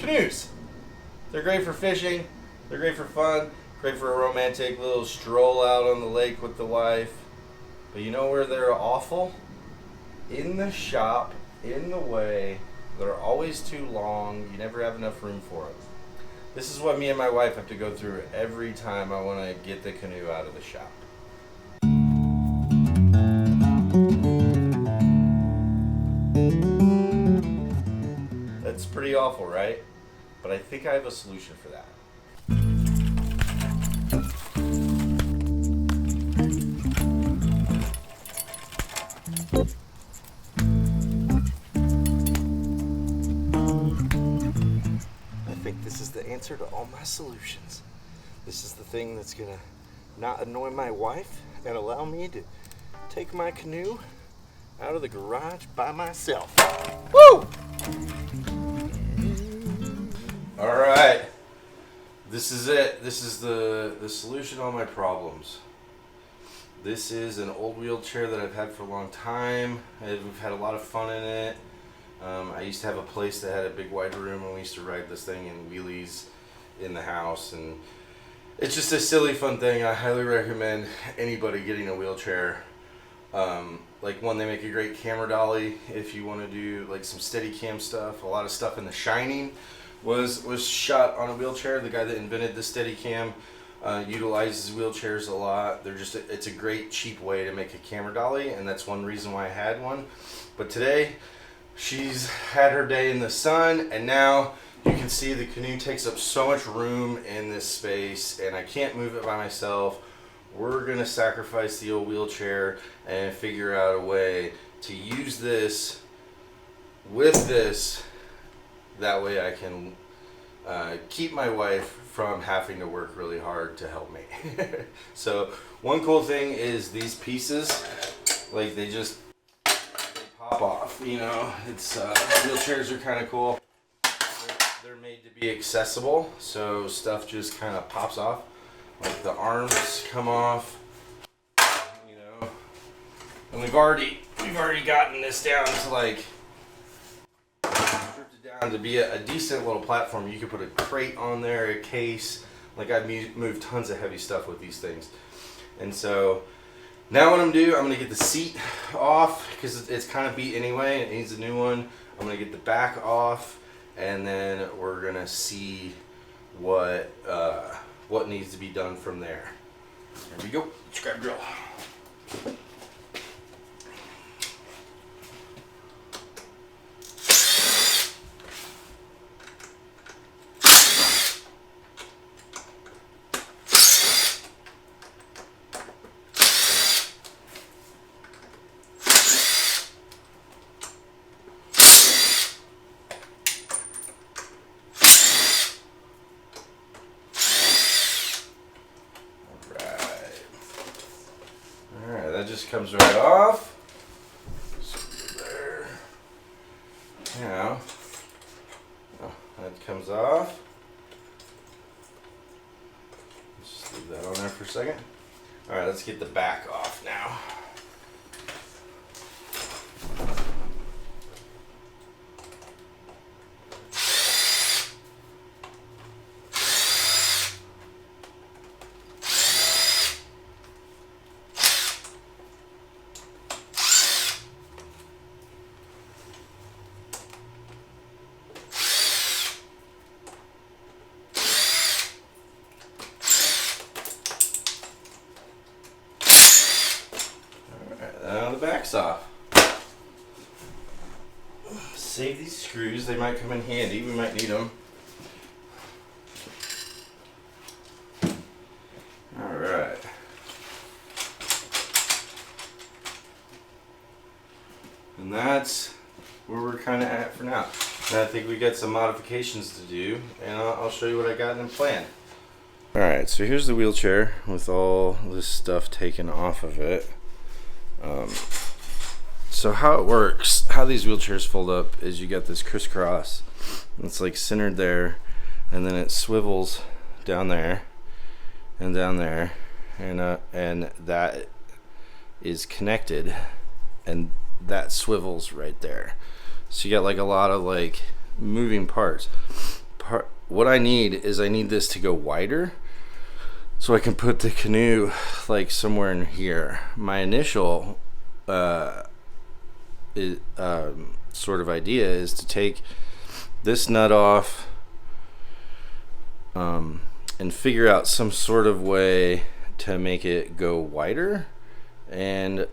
Canoes. They're great for fishing. They're great for fun. Great for a romantic little stroll out on the lake with the wife. But you know where they're awful? In the shop, in the way. They're always too long. You never have enough room for them. This is what me and my wife have to go through every time I want to get the canoe out of the shop. That's pretty awful, right? But I think I have a solution for that. I think this is the answer to all my solutions. This is the thing that's gonna not annoy my wife and allow me to take my canoe out of the garage by myself. Woo! All right, this is it. This is the solution to all my problems. This is an old wheelchair that I've had for a long time. We've had a lot of fun in it. I used to have a place that had a big wide room, and we used to ride this thing in wheelies in the house, and it's just a silly fun thing. I highly recommend anybody getting a wheelchair. Like one, they make a great camera dolly if you want to do like some steady cam stuff. A lot of stuff in The Shining was shot on a wheelchair. The guy that invented the steady cam utilizes wheelchairs a lot. It's a great cheap way to make a camera dolly, and that's one reason why I had one. But today she's had her day in the sun, and now you can see the canoe takes up so much room in this space, and I can't move it by myself. We're gonna sacrifice the old wheelchair and figure out a way to use this with this. That way I can keep my wife from having to work really hard to help me. So one cool thing is these pieces, like they pop off, you know. It's wheelchairs are kind of cool. They're made to be accessible, so stuff just kind of pops off. Like the arms come off, you know. And we've already gotten this down to like stripped it down to be a decent little platform. You could put a crate on there, a case. Like I've moved tons of heavy stuff with these things, and so. Now what I'm going to do, I'm going to get the seat off because it's kind of beat anyway. It needs a new one. I'm going to get the back off, and then we're going to see what needs to be done from there. There we go. Scrap drill. That just comes right off. There. Now, that comes off. Just leave that on there for a second. All right, let's get the back off now. The back's off. Save these screws, they might come in handy, we might need them. Alright. And that's where we're kind of at for now. And I think we got some modifications to do, and I'll show you what I got in plan. Alright, so here's the wheelchair with all this stuff taken off of it. So how it works, how these wheelchairs fold up is you got this crisscross. It's like centered there, and then it swivels down there and down there, and that is connected, and that swivels right there. So you got like a lot of like moving parts. what I need is I need this to go wider so I can put the Canoe like somewhere in here. My initial sort of idea is to take this nut off and figure out some sort of way to make it go wider, and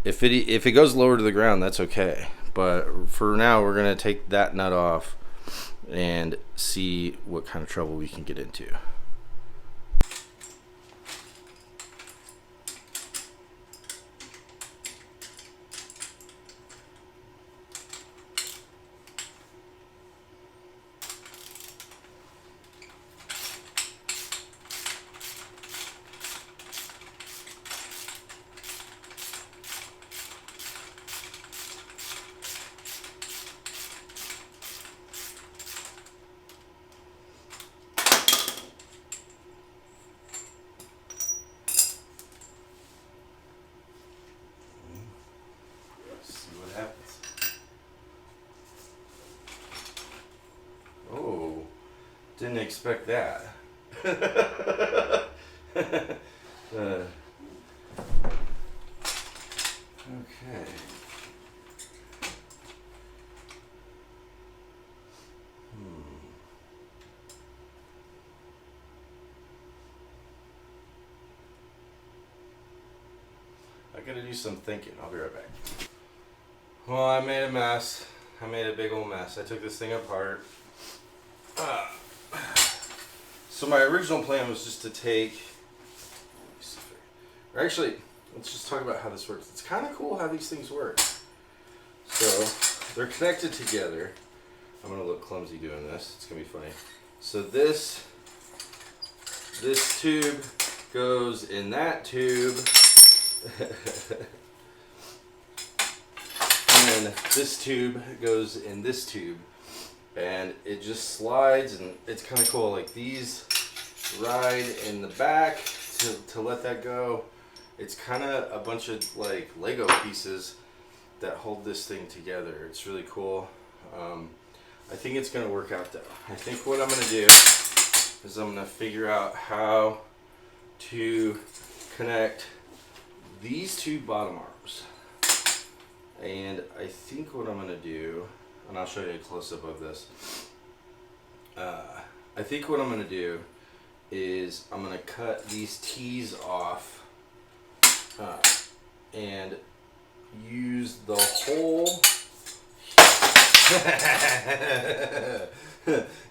if it goes lower to the ground, that's okay, but for now we're gonna take that nut off and see what kind of trouble we can get into. Didn't expect that. Okay. I gotta do some thinking. I'll be right back. Well, I made a mess. I made a big old mess. I took this thing apart. So my original plan was just to take, or actually, let's just talk about how this works. It's kind of cool how these things work. So they're connected together. I'm gonna look clumsy doing this. It's gonna be funny. So this tube goes in that tube, and then this tube goes in this tube. And it just slides, and it's kind of cool. Like, these ride in the back to let that go. It's kind of a bunch of like Lego pieces that hold this thing together. It's really cool. I think it's gonna work out though. I think what I'm gonna do is I'm gonna figure out how to connect these two bottom arms. And I think what I'm gonna do, and I'll show you a close-up of this. I think what I'm going to do is I'm going to cut these T's off and use the hole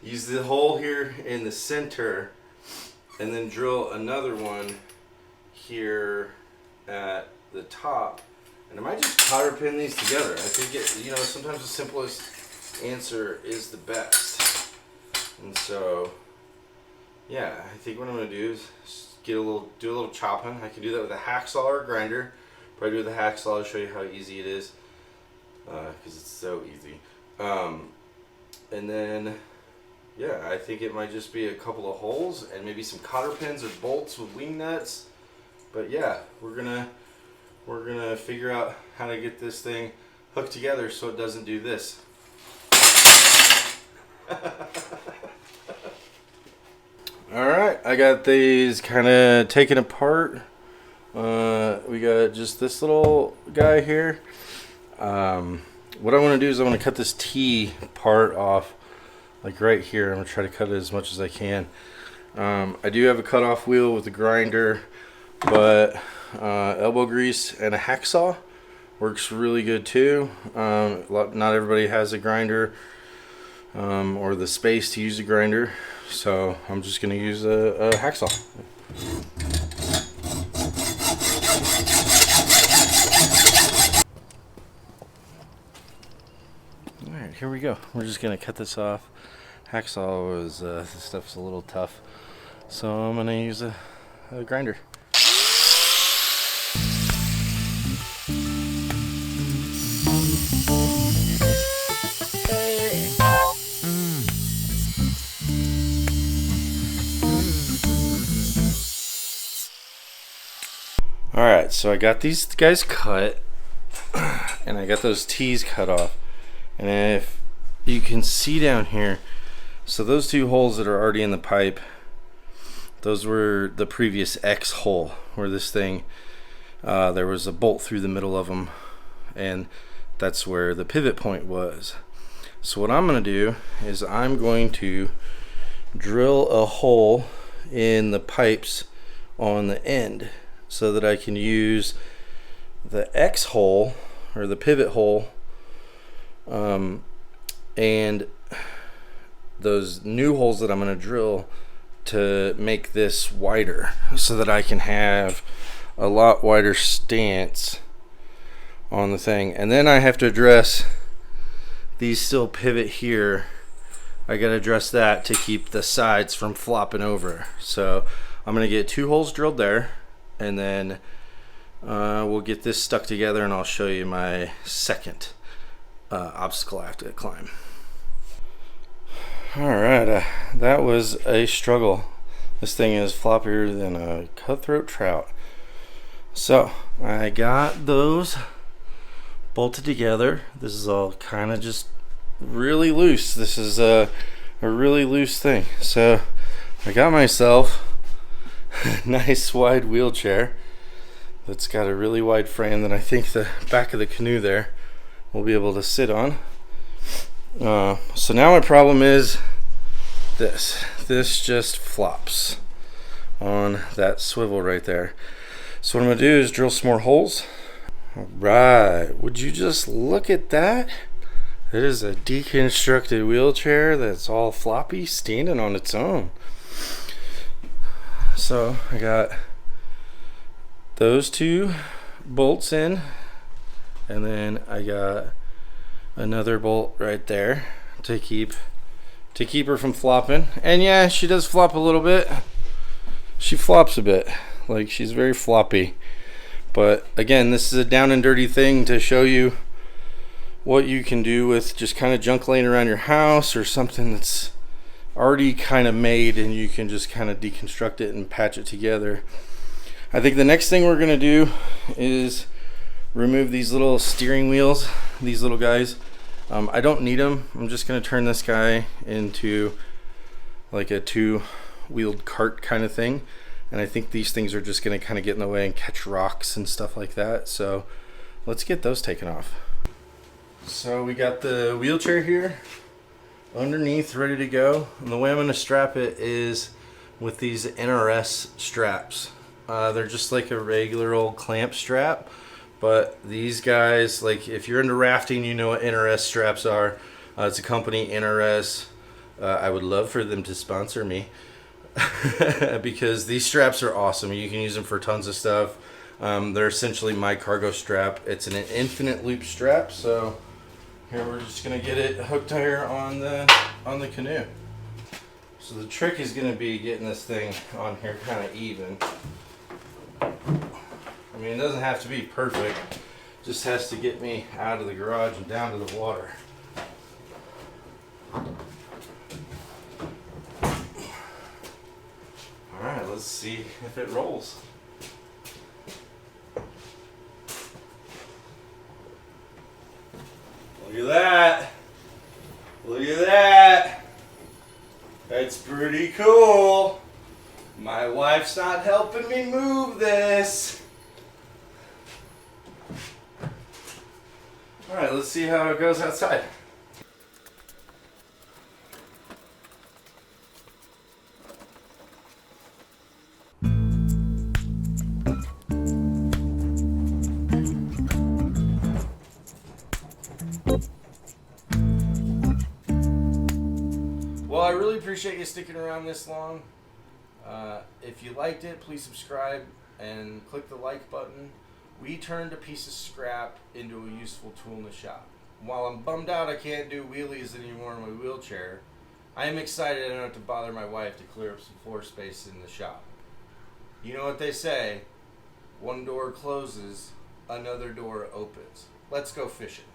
use the hole here in the center, and then drill another one here at the top. And I might just cotter pin these together. I think sometimes the simplest answer is the best. And so, yeah, I think what I'm gonna do is do a little chopping. I can do that with a hacksaw or a grinder. Probably do with a hacksaw to show you how easy it is, because it's so easy. And then, yeah, I think it might just be a couple of holes and maybe some cotter pins or bolts with wing nuts. But yeah, we're gonna figure out how to get this thing hooked together so it doesn't do this. Alright, I got these kind of taken apart. We got just this little guy here. What I want to do is I want to cut this T part off, like right here. I'm going to try to cut it as much as I can. I do have a cutoff wheel with a grinder, but elbow grease and a hacksaw works really good too. Not everybody has a grinder or the space to use a grinder, so I'm just going to use a hacksaw. Alright, here we go. We're just going to cut this off. Hacksaw was, this stuff's a little tough, so I'm going to use a grinder. Alright, so I got these guys cut, and I got those T's cut off, and if you can see down here, So those two holes that are already in the pipe, those were the previous X hole, where this thing, there was a bolt through the middle of them, and that's where the pivot point was. So what I'm going to do is I'm going to drill a hole in the pipes on the end so that I can use the X hole, or the pivot hole, and those new holes that I'm going to drill to make this wider, so that I can have a lot wider stance on the thing. And then I have to address these still pivot here. I got to address that to keep the sides from flopping over. So I'm going to get 2 holes drilled there, and then we'll get this stuck together, and I'll show you my second obstacle I have to climb. Alright, that was a struggle. This thing is floppier than a cutthroat trout. So I got those bolted together. This is all kind of just really loose. This is a really loose thing. So I got myself a nice wide wheelchair that's got a really wide frame that I think the back of the canoe there will be able to sit on. So now my problem is this just flops on that swivel right there. So what I'm gonna do is drill some more holes. All right, would you just look at that? It is a deconstructed wheelchair that's all floppy, standing on its own. So I got those 2 bolts in, and then I got another bolt right there to keep her from flopping. And yeah, she does flop a little bit. She flops a bit, like she's very floppy. But again, this is a down and dirty thing to show you what you can do with just kind of junk laying around your house, or something that's already kind of made, and you can just kind of deconstruct it and patch it together. I think the next thing we're gonna do is remove these little steering wheels, these little guys. I don't need them. I'm just gonna turn this guy into like a 2-wheeled cart kind of thing, and I think these things are just gonna kind of get in the way and catch rocks and stuff like that. So let's get those taken off. So we got the wheelchair here underneath, ready to go, and the way I'm gonna strap it is with these NRS straps. They're just like a regular old clamp strap, but these guys, like if you're into rafting, you know what NRS straps are. It's a company, NRS. I would love for them to sponsor me because these straps are awesome. You can use them for tons of stuff. They're essentially my cargo strap. It's an infinite loop strap. So here we're just gonna get it hooked here on the canoe. So the trick is gonna be getting this thing on here kind of even. I mean, it doesn't have to be perfect. It just has to get me out of the garage and down to the water. Alright, let's see if it rolls. Look at that! Look at that! That's pretty cool! My wife's not helping me move this. Alright, let's see how it goes outside. Well, I really appreciate you sticking around this long. If you liked it, please subscribe and click the like button. We turned a piece of scrap into a useful tool in the shop. While I'm bummed out I can't do wheelies anymore in my wheelchair, I am excited I don't have to bother my wife to clear up some floor space in the shop. You know what they say, one door closes, another door opens. Let's go fishing.